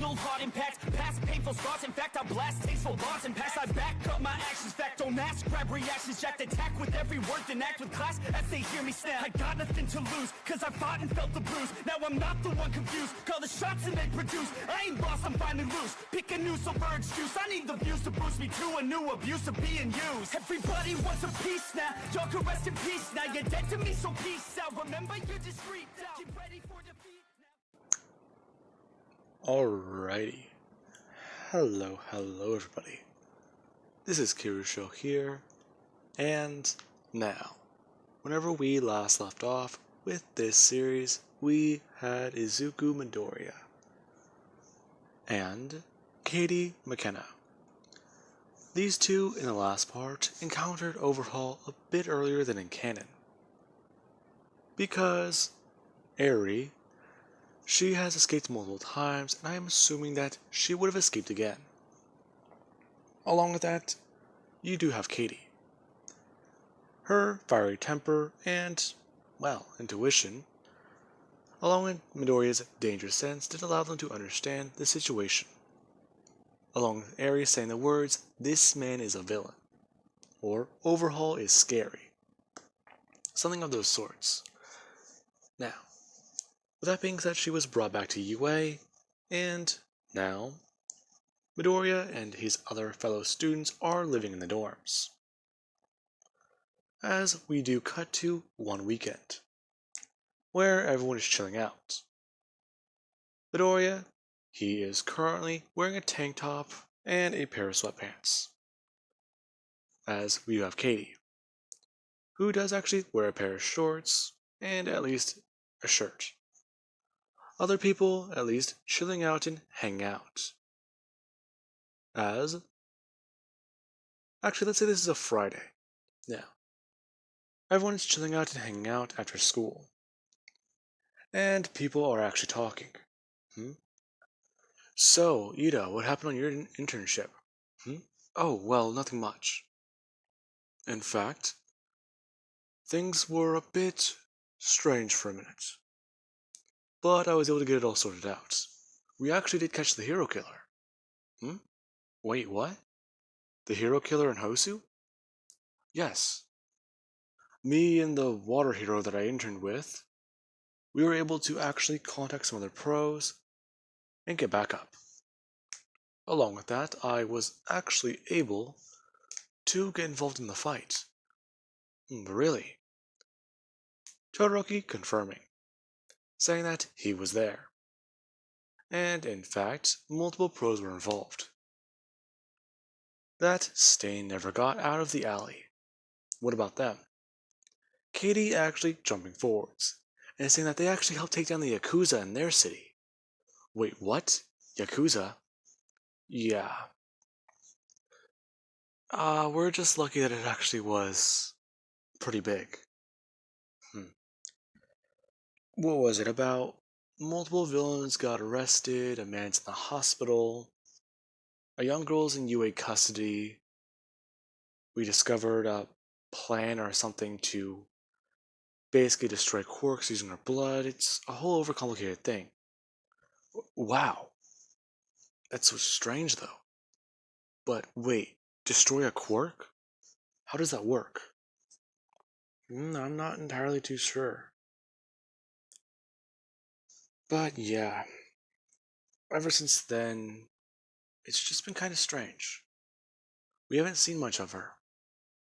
fatal heart impacts, past painful scars. In fact, I blast tasteful bars and pass. I back up my actions, fact don't ask, grab reactions, jacked attack with every word, then act with class as they hear me snap. I got nothing to lose, cause I fought and felt the bruise. Now I'm not the one confused, call the shots and they produce. I ain't lost, I'm finally loose. Pick a new silver excuse, I need the views to boost me to a new abuse of being used. Everybody wants a piece now, y'all can rest in peace now. You're dead to me, so peace out. Remember, you're discreet now. Get ready for defeat now. Alrighty. Hello everybody. This is Kirusho here, and now, whenever we last left off with this series, we had Izuku Midoriya and Katie McKenna. These two, in the last part, encountered Overhaul a bit earlier than in canon. Because Eri, she has escaped multiple times, and I am assuming that she would have escaped again. Along with that, you do have Katie. Her fiery temper and, well, intuition, along with Midoriya's dangerous sense, did allow them to understand the situation. Along with Eri saying the words, "This man is a villain," or "Overhaul is scary." Something of those sorts. Now, with that being said, she was brought back to UA, and now, Midoriya and his other fellow students are living in the dorms. As we do cut to one weekend, where everyone is chilling out. Midoriya, he is currently wearing a tank top and a pair of sweatpants. As we have Katie, who does actually wear a pair of shorts and at least a shirt. Other people at least chilling out and hanging out. Actually, let's say this is a Friday. Now, everyone's chilling out and hanging out after school. And people are actually talking. So, Ida, what happened on your internship? Oh, well, nothing much. In fact, things were a bit strange for a minute. But I was able to get it all sorted out. We actually did catch the hero killer. Wait, what? The hero killer in Hosu? Yes. Me and the water hero that I interned with, we were able to actually contact some other pros and get back up. Along with that, I was actually able to get involved in the fight. Really? Todoroki confirming, saying that he was there. And in fact, multiple pros were involved. That stain never got out of the alley. What about them? Katie actually jumping forwards, and saying that they actually helped take down the Yakuza in their city. Wait, what? Yakuza? Yeah. We're just lucky that it actually was pretty big. What was it about? Multiple villains got arrested, a man's in the hospital, a young girl's in UA custody. We discovered a plan or something to basically destroy Quarks using her blood. It's a whole overcomplicated thing. Wow. That's so strange, though. But wait, destroy a Quark? How does that work? I'm not entirely too sure. But yeah, ever since then, it's just been kind of strange. We haven't seen much of her.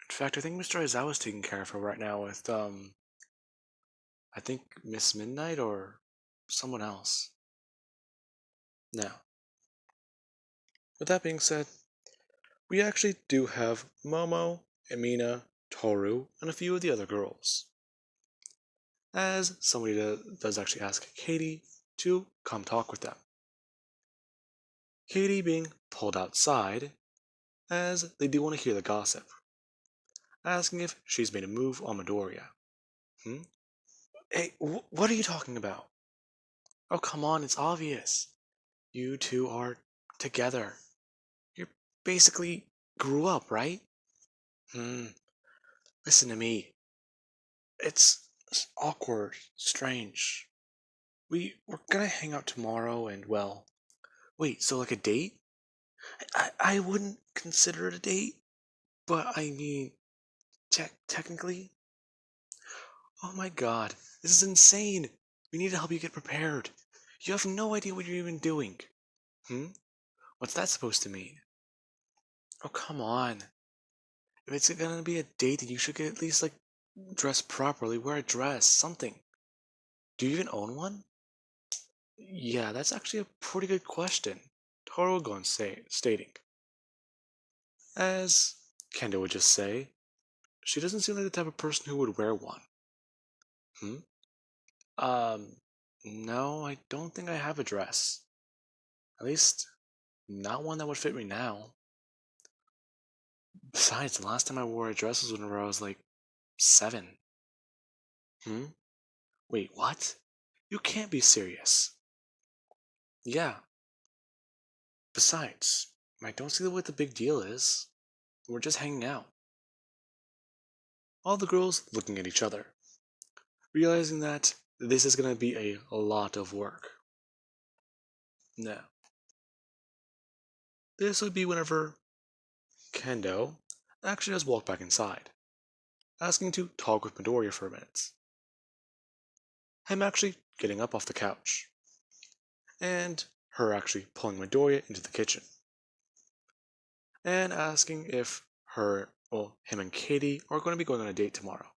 In fact, I think Mr. Aizawa's taking care of her right now with, I think Miss Midnight or someone else. Now, with that being said, we actually do have Momo, Emina, Toru, and a few of the other girls. As somebody does actually ask Katie to come talk with them. Katie being pulled outside, as they do want to hear the gossip, asking if she's made a move on Midoriya. Hey, what are you talking about? Oh, come on, it's obvious. You two are together. You basically grew up, right? Listen to me. It's awkward, strange. We're gonna hang out tomorrow and, well, Wait, so like a date? I wouldn't consider it a date, but I mean, technically. Oh my god, this is insane. We need to help you get prepared. You have no idea what you're even doing. Hmm? What's that supposed to mean? Oh, come on. If it's gonna be a date, then you should get at least, like, dressed properly, wear a dress, something. Do you even own one? Yeah, that's actually a pretty good question. Torogon stating. As Kendo would just say, she doesn't seem like the type of person who would wear one. Hmm? Um, no, I don't think I have a dress. At least, not one that would fit me now. Besides, the last time I wore a dress was whenever I was like 7. Hmm? Wait, what? You can't be serious. Yeah. Besides, I don't see what the big deal is. We're just hanging out. All the girls looking at each other, realizing that this is going to be a lot of work. Now, this would be whenever Kendo actually does walk back inside, asking to talk with Midoriya for a minute. Him actually getting up off the couch, and her actually pulling Midoriya into the kitchen, and asking if him and Katie are going to be going on a date tomorrow.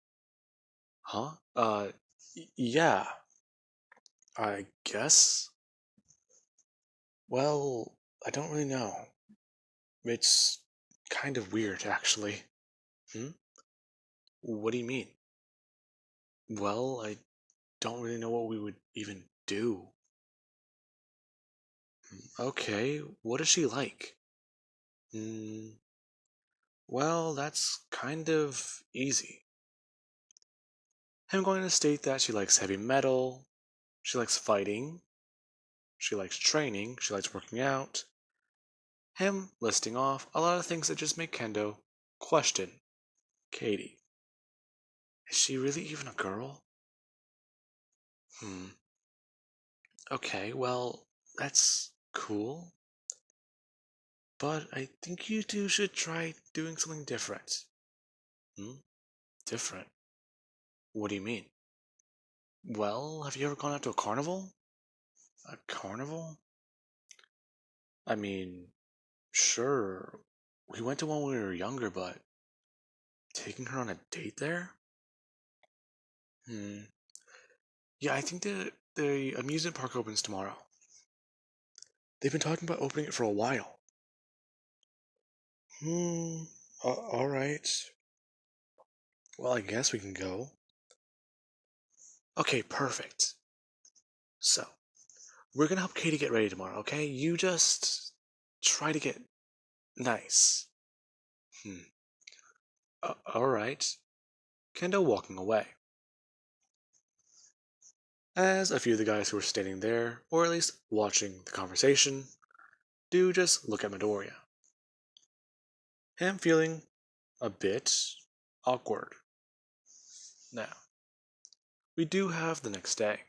Huh? Yeah, I guess. Well, I don't really know. It's kind of weird, actually. Hmm? What do you mean? Well, I don't really know what we would even do. Okay, what is she like? Hmm, well, that's kind of easy. I'm going to state that she likes heavy metal, she likes fighting, she likes training, she likes working out. Him listing off a lot of things that just make Kendo question Katie. Is she really even a girl? Hmm. Okay, well, that's cool. But I think you two should try doing something different. Hmm? Different? What do you mean? Well, have you ever gone out to a carnival? A carnival? I mean, sure. We went to one when we were younger, but taking her on a date there? Hmm. Yeah, I think the amusement park opens tomorrow. They've been talking about opening it for a while. Hmm. Alright. Well, I guess we can go. Okay, perfect. So, we're gonna help Katie get ready tomorrow, okay? You just try to get nice. Hmm. Alright. Kendo walking away. As a few of the guys who were standing there, or at least watching the conversation, do just look at Midoriya. Him feeling a bit awkward. Now, we do have the next day,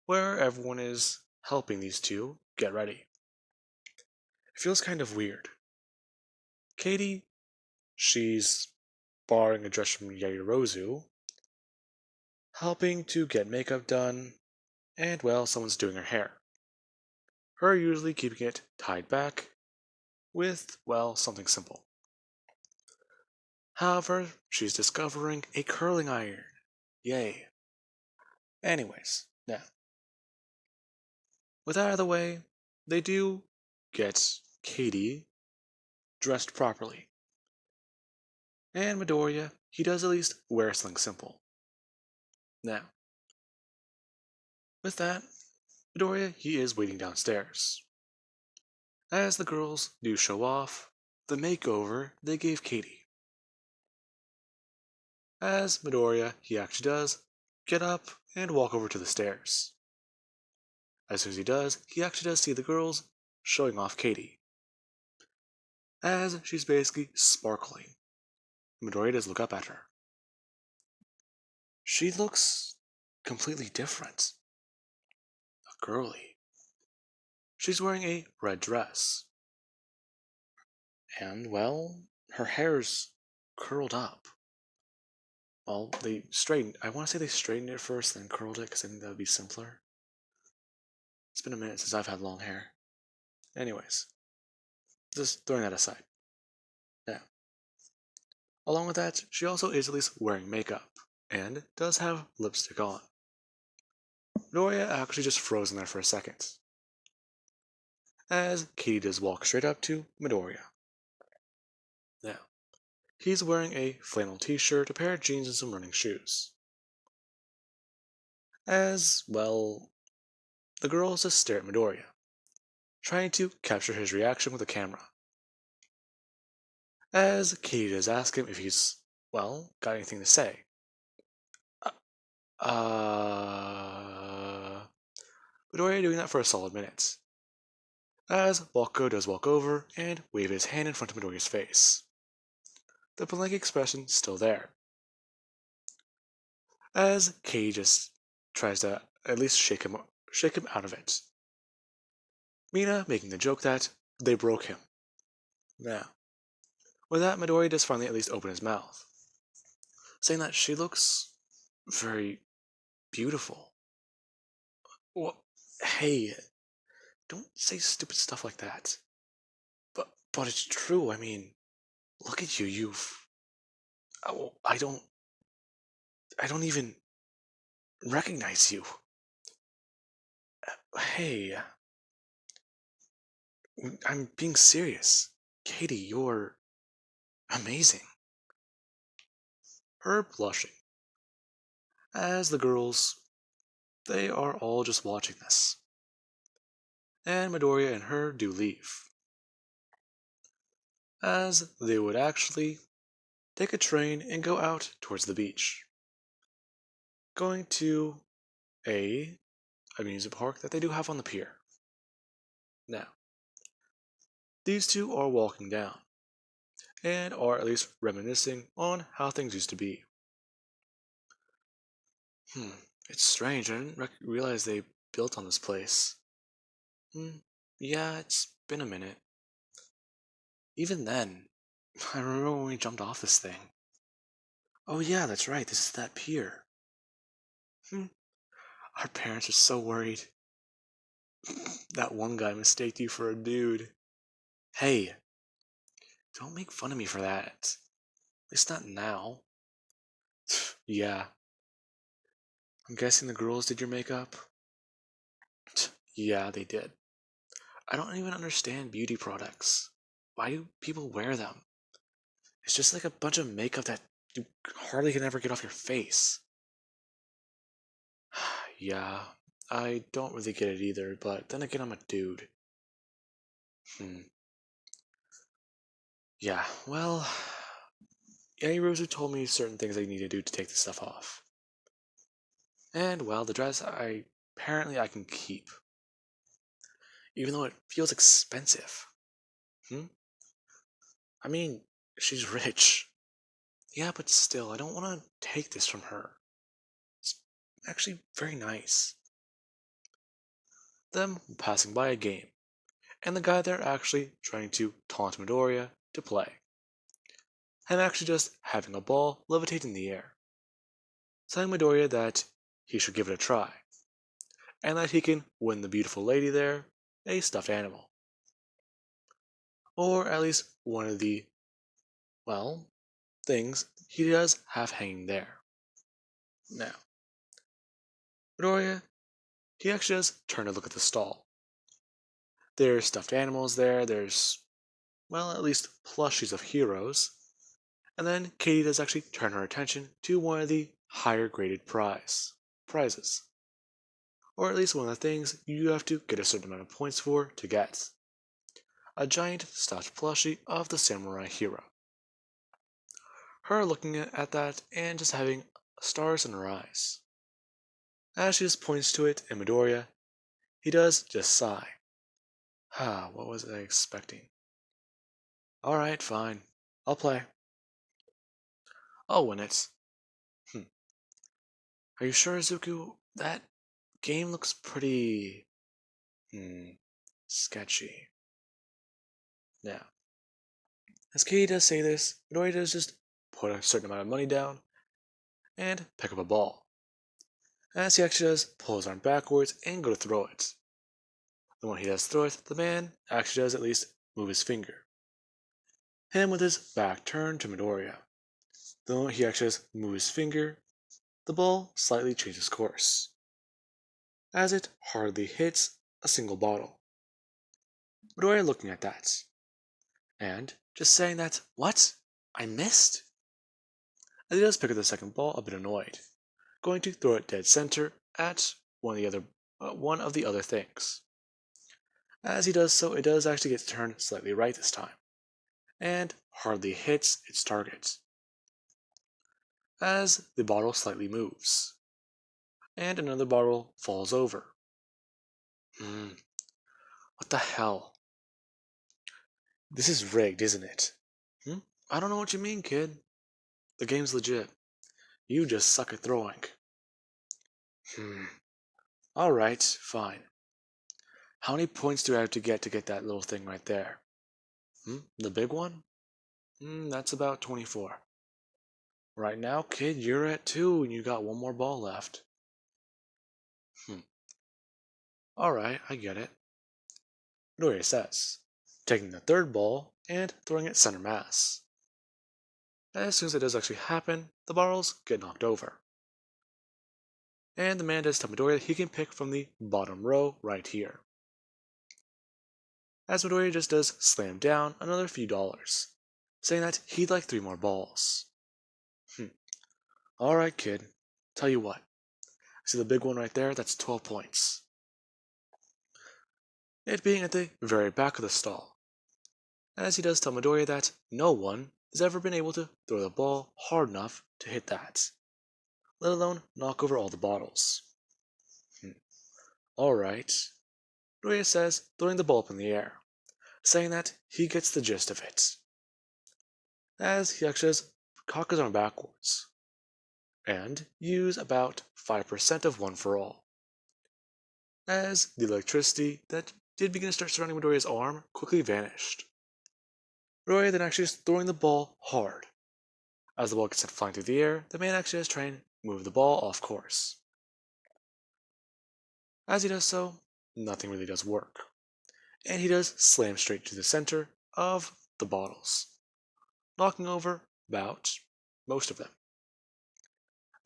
where everyone is helping these two get ready. It feels kind of weird. Katie, she's borrowing a dress from Yairozu, helping to get makeup done, and well, someone's doing her hair. Her usually keeping it tied back with, well, something simple. However, she's discovering a curling iron. Yay. Anyways, now, with that out of the way, they do get Katie dressed properly. And Midoriya, he does at least wear something simple. Now, with that, Midoriya, he is waiting downstairs. As the girls do show off the makeover they gave Katie. As Midoriya, he actually does get up and walk over to the stairs. As soon as he does, he actually does see the girls showing off Katie. As she's basically sparkling. Midoriya does look up at her. She looks completely different. A girly. she's wearing a red dress. And, well, her hair's curled up. Well, they straightened. I want to say they straightened it first, then curled it, because I think that would be simpler. It's been a minute since I've had long hair. Anyways, just throwing that aside. Now, along with that, she also is at least wearing makeup, and does have lipstick on. Midoriya actually just frozen there for a second, as Katie does walk straight up to Midoriya. Now, he's wearing a flannel t-shirt, a pair of jeans, and some running shoes. As, well, the girls just stare at Midoriya, trying to capture his reaction with the camera. As Katie does ask him if he's, well, got anything to say. Midoriya doing that for a solid minute, as Walko does walk over and wave his hand in front of Midoriya's face. The blank expression still there, as Katie just tries to at least shake him out of it. Mina making the joke that they broke him. Now, with that, Midoriya does finally at least open his mouth, saying that she looks very beautiful. Well, hey, don't say stupid stuff like that. But it's true. I mean, look at you. I don't even recognize you. Hey, I'm being serious. Katie, you're amazing. Her blushing, as the girls, they are all just watching this. And Midoriya and her do leave, as they would actually take a train and go out towards the beach, going to a amusement park that they do have on the pier. Now, these two are walking down, and are at least reminiscing on how things used to be. It's strange, I didn't realize they built on this place. Yeah, it's been a minute. Even then, I remember when we jumped off this thing. Oh yeah, that's right, this is that pier. Our parents are so worried. That one guy mistaked you for a dude. Hey, don't make fun of me for that. At least not now. Yeah. I'm guessing the girls did your makeup? Yeah, they did. I don't even understand beauty products. Why do people wear them? It's just like a bunch of makeup that you hardly can ever get off your face. Yeah, I don't really get it either, but then again, I'm a dude. Yeah, well, Yairozu told me certain things I need to do to take this stuff off. And, well, the dress apparently I can keep. Even though it feels expensive. I mean, she's rich. Yeah, but still, I don't want to take this from her. It's actually very nice. Them passing by a game, and the guy there actually trying to taunt Midoriya to play. And actually just having a ball levitate in the air, telling Midoriya that he should give it a try, and that he can win the beautiful lady there a stuffed animal. Or at least one of the, well, things he does have hanging there. Now, Midoriya, he actually does turn to look at the stall. There's stuffed animals there, there's, well, at least plushies of heroes. And then Katie does actually turn her attention to one of the higher graded prizes. Or at least one of the things you have to get a certain amount of points for to get. A giant stuffed plushie of the samurai hero. Her looking at that and just having stars in her eyes. As she just points to it, and Midoriya, he does just sigh. What was I expecting? Alright, fine. I'll play. I'll win it. Are you sure, Izuku? That game looks pretty... sketchy. Now, as Katie does say this, Midoriya does just put a certain amount of money down and pick up a ball. As he actually does pull his arm backwards and go to throw it. The when he does throw it, the man actually does at least move his finger. Him with his back turned to Midoriya. The moment he actually does move his finger, the ball slightly changes course, as it hardly hits a single bottle. Midoriya looking at that, and just saying that, "What? I missed?" As he does pick up the second ball, a bit annoyed, going to throw it dead center at one of the other things. As he does so, it does actually get turned slightly right this time, and hardly hits its target. As the bottle slightly moves, and another bottle falls over. What the hell? This is rigged, isn't it? I don't know what you mean, kid. The game's legit. You just suck at throwing. Alright, fine. How many points do I have to get that little thing right there? The big one? That's about 24. Right now, kid, you're at 2 and you got one more ball left. Alright, I get it. Midoriya says, taking the third ball and throwing it center mass. As soon as it does actually happen, the bottles get knocked over. And the man does tell Midoriya that he can pick from the bottom row right here. As Midoriya just does slam down another few dollars, saying that he'd like 3 more balls. Alright, kid. Tell you what. See the big one right there? That's 12 points. It being at the very back of the stall. As he does tell Midoriya that no one has ever been able to throw the ball hard enough to hit that, let alone knock over all the bottles. Alright. Midoriya says, throwing the ball up in the air, saying that he gets the gist of it. As he actually does cock his arm backwards, and use about 5% of One for All. As the electricity that did begin to start surrounding Midoriya's arm quickly vanished. Midoriya then actually is throwing the ball hard. As the ball gets sent flying through the air, the man actually is trying to move the ball off course. As he does so, nothing really does work, and he does slam straight to the center of the bottles, knocking over about most of them,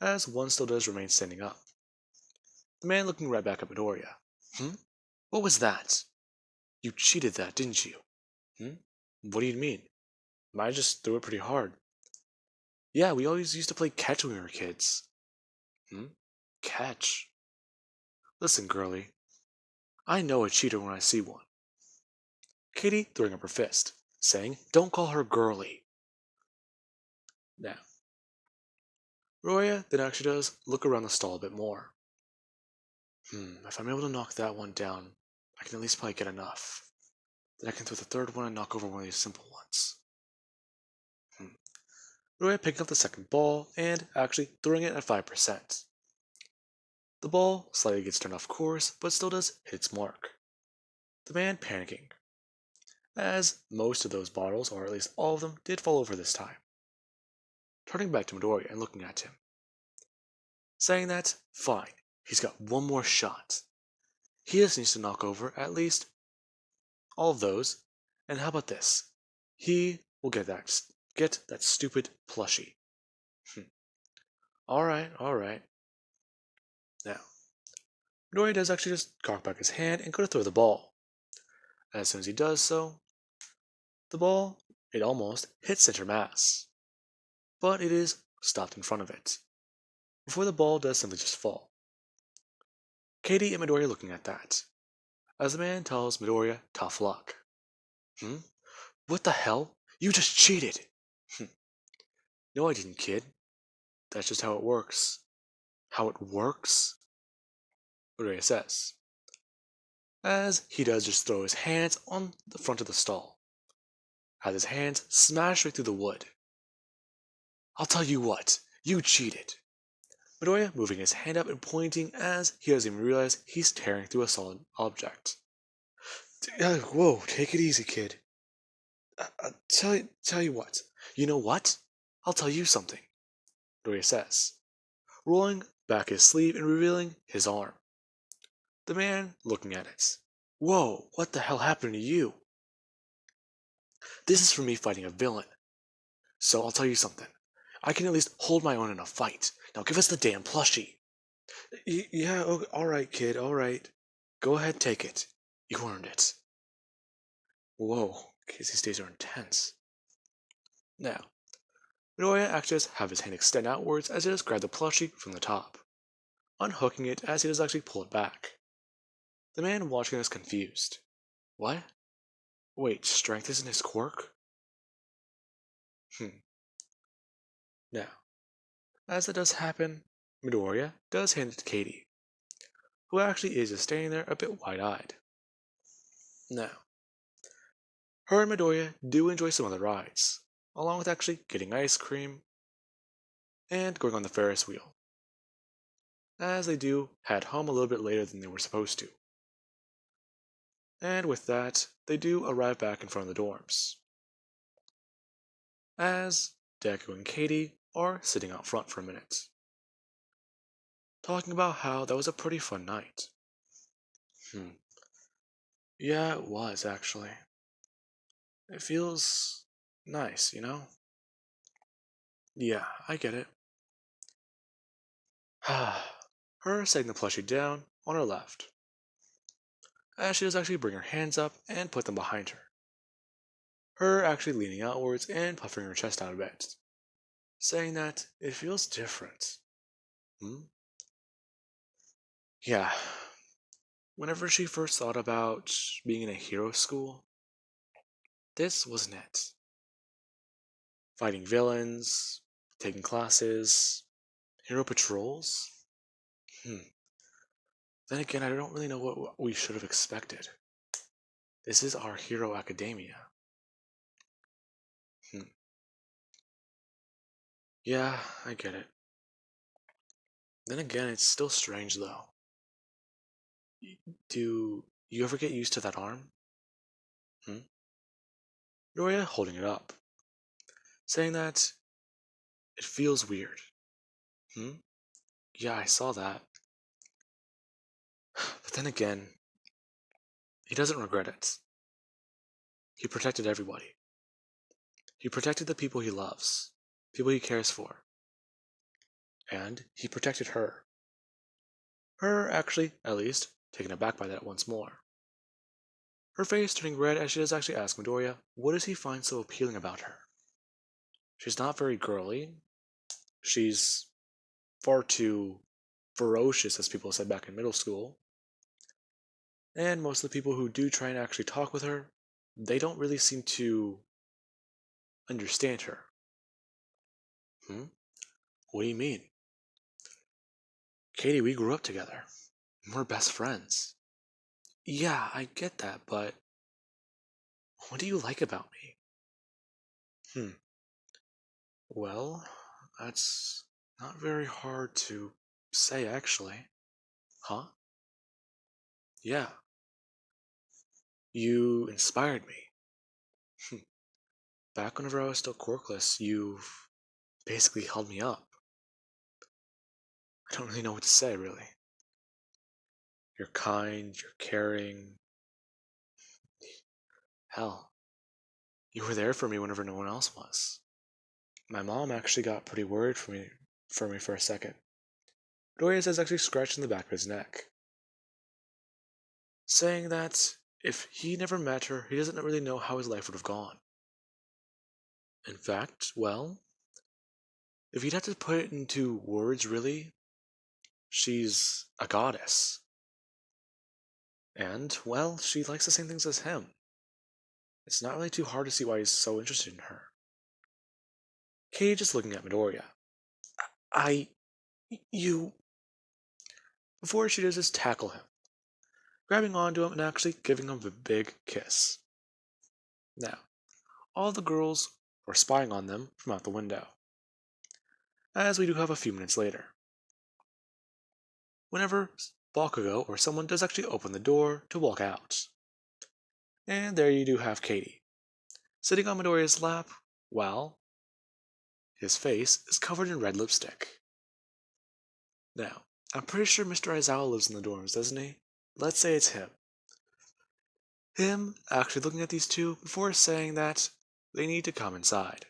as one still does remain standing up. The man looking right back at Midoriya. What was that? You cheated that, didn't you? What do you mean? I just threw it pretty hard. Yeah, we always used to play catch when we were kids. Catch? Listen, girlie. I know a cheater when I see one. Katie throwing up her fist, saying, "Don't call her girlie." Now, Midoriya then actually does look around the stall a bit more. If I'm able to knock that one down, I can at least probably get enough. Then I can throw the third one and knock over one of these simple ones. Midoriya picking up the second ball and actually throwing it at 5%. The ball slightly gets turned off course, but still does hit its mark. The man panicking, as most of those bottles, or at least all of them, did fall over this time. Turning back to Midoriya and looking at him, saying that, fine, he's got one more shot. He just needs to knock over at least all of those, and how about this? He will get that stupid plushie. Alright. Now, Midoriya does actually just cock back his hand and go to throw the ball. As soon as he does so, the ball, it almost hits center mass. But it is stopped in front of it, before the ball does simply just fall. Katie and Midoriya looking at that, as the man tells Midoriya tough luck. What the hell? You just cheated! No, I didn't, kid. That's just how it works. How it works? Midoriya says, as he does just throw his hands on the front of the stall, as his hands smash right through the wood. I'll tell you what, you cheated. Midoriya moving his hand up and pointing as he doesn't even realize he's tearing through a solid object. Whoa, take it easy, kid. Tell you what. You know what? I'll tell you something, Midoriya says, rolling back his sleeve and revealing his arm. The man looking at it. Whoa, what the hell happened to you? This is for me fighting a villain. So I'll tell you something. I can at least hold my own in a fight. Now give us the damn plushie. Yeah, okay, alright, kid, alright. Go ahead, take it. You earned it. Whoa, kids these days are intense. Now, Midoriya actually does have his hand extend outwards as he does grab the plushie from the top, unhooking it as he does actually pull it back. The man watching is confused. What? Wait, strength isn't his quirk? Now, as that does happen, Midoriya does hand it to Katie, who actually is just standing there a bit wide-eyed. Now, her and Midoriya do enjoy some other rides, along with actually getting ice cream and going on the Ferris wheel, as they do head home a little bit later than they were supposed to. And with that, they do arrive back in front of the dorms, as Deku and Katie are sitting out front for a minute, talking about how that was a pretty fun night. Yeah, it was actually. It feels nice, you know? Yeah, I get it. Her setting the plushie down on her left, as she does actually bring her hands up and put them behind her. Her actually leaning outwards and puffing her chest out a bit, saying that it feels different. Yeah. Whenever she first thought about being in a hero school, this wasn't it. Fighting villains, taking classes, hero patrols? Then again, I don't really know what we should have expected. This is our hero academia. Yeah, I get it. Then again, it's still strange though. Do you ever get used to that arm? Noria holding it up, saying that it feels weird. Yeah, I saw that. But then again, he doesn't regret it. He protected everybody. He protected the people he loves, people he cares for. And he protected her. Her, actually, at least, taken aback by that once more. Her face turning red as she does actually ask Midoriya, what does he find so appealing about her? She's not very girly. She's far too ferocious, as people said back in middle school. And most of the people who do try and actually talk with her, they don't really seem to understand her. What do you mean? Katie, we grew up together. We're best friends. Yeah, I get that, but what do you like about me? Well, that's not very hard to say, actually. Huh? Yeah. You inspired me. Back whenever I was still quirkless, you've basically held me up. I don't really know what to say, really. You're kind, you're caring. Hell, you were there for me whenever no one else was. My mom actually got pretty worried for me for a second. Dorian is actually scratching the back of his neck, saying that if he never met her, he doesn't really know how his life would have gone. In fact, well, if you'd have to put it into words, really, she's a goddess. And, well, she likes the same things as him. It's not really too hard to see why he's so interested in her. Katie just looking at Midoriya. I. You. Before she does just tackle him, grabbing onto him and actually giving him a big kiss. Now, all the girls were spying on them from out the window, as we do have a few minutes later. Whenever Bakugo or someone does actually open the door to walk out, And there you do have Katie, sitting on Midoriya's lap while his face is covered in red lipstick. Now, I'm pretty sure Mr. Aizawa lives in the dorms, doesn't he? Let's say it's him. Him actually looking at these two before saying that they need to come inside.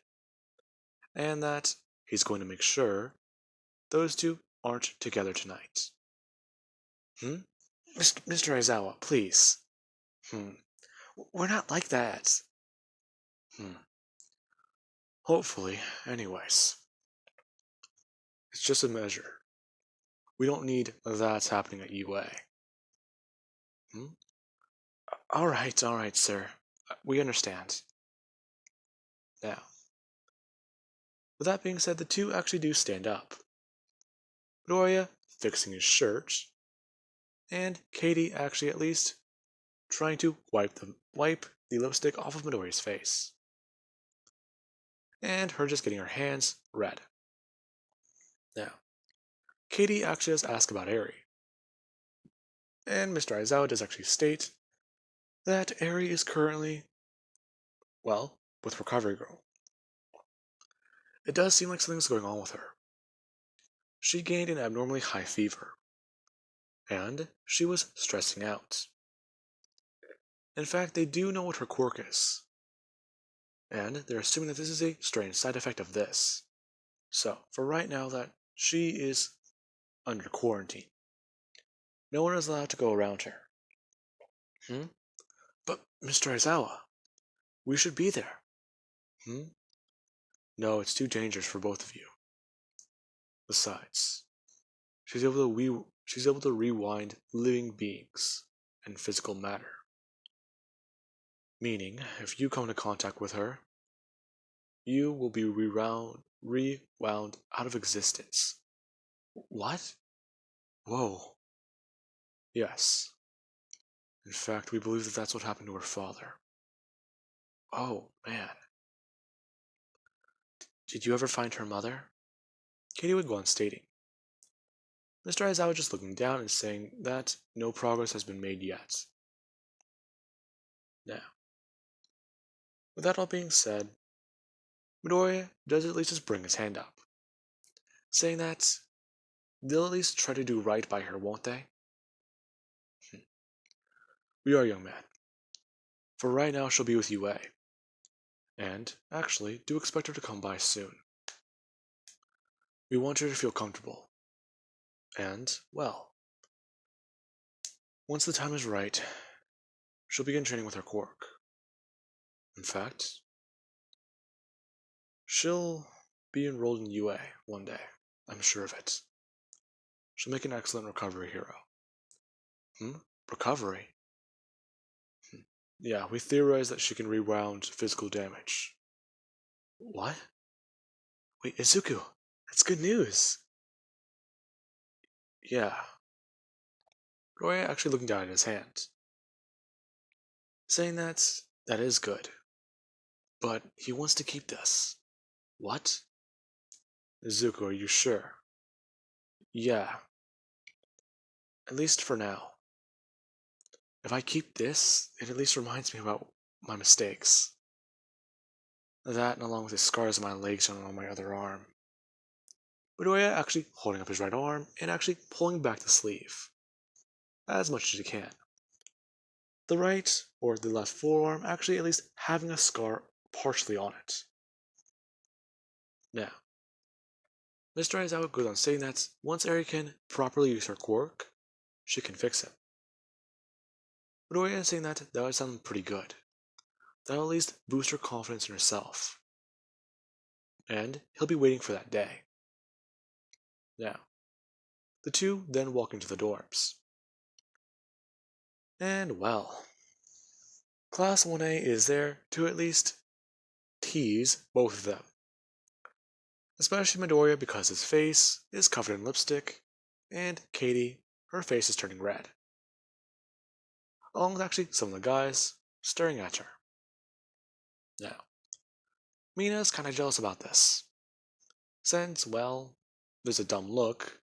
And that he's going to make sure those two aren't together tonight. Mr. Aizawa, please. We're not like that. Hopefully, anyways. It's just a measure. We don't need that happening at UA. Alright, sir. We understand. Now, with that being said, the two actually do stand up. Midoriya fixing his shirt, and Katie actually at least trying to wipe the lipstick off of Midoriya's face. And her just getting her hands red. Now, Katie actually does ask about Eri. And Mr. Aizawa does actually state that Eri is currently, well, with Recovery Girl. It does seem like something's going on with her. She gained an abnormally high fever, and she was stressing out. In fact, they do know what her quirk is, and they're assuming that this is a strange side effect of this. So, for right now that she is under quarantine, no one is allowed to go around her. But, Mr. Aizawa, we should be there. No, it's too dangerous for both of you. Besides, she's able to rewind living beings and physical matter. Meaning, if you come into contact with her, you will be rewound out of existence. What? Whoa. Yes. In fact, we believe that that's what happened to her father. Oh, man. Did you ever find her mother? Katie would go on stating. Mr. Aizawa just looking down and saying that no progress has been made yet. Now, with that all being said, Midoriya does at least just bring his hand up, saying that they'll at least try to do right by her, won't they? We are, young man. For right now, she'll be with UA. And, actually, do expect her to come by soon. We want her to feel comfortable. And, well, once the time is right, she'll begin training with her quirk. In fact, she'll be enrolled in UA one day. I'm sure of it. She'll make an excellent recovery hero. Recovery? Yeah, we theorize that she can rewound physical damage. What? Wait, Izuku, that's good news. Yeah. Roy actually looking down at his hand, saying that is good, but he wants to keep this. What? Izuku, are you sure? Yeah. At least for now. If I keep this, it at least reminds me about my mistakes. That, and along with the scars on my legs and on my other arm. Midoriya actually holding up his right arm and actually pulling back the sleeve as much as he can. The right or the left forearm actually at least having a scar partially on it. Now, Mr. Aizawa goes on saying that once Eri can properly use her quirk, she can fix it. Midoriya is saying that would sound pretty good. That'll at least boost her confidence in herself. And he'll be waiting for that day. Now, the two then walk into the dorms. And well, Class 1A is there to at least tease both of them. Especially Midoriya because his face is covered in lipstick, and Katie, her face is turning red. Along with actually some of the guys staring at her. Now, Mina's kinda jealous about this. Since, well, there's a dumb look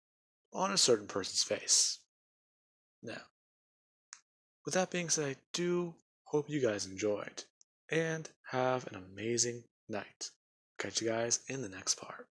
on a certain person's face. Now, with that being said, I do Hope you guys enjoyed, and have an amazing night. Catch you guys in the next part.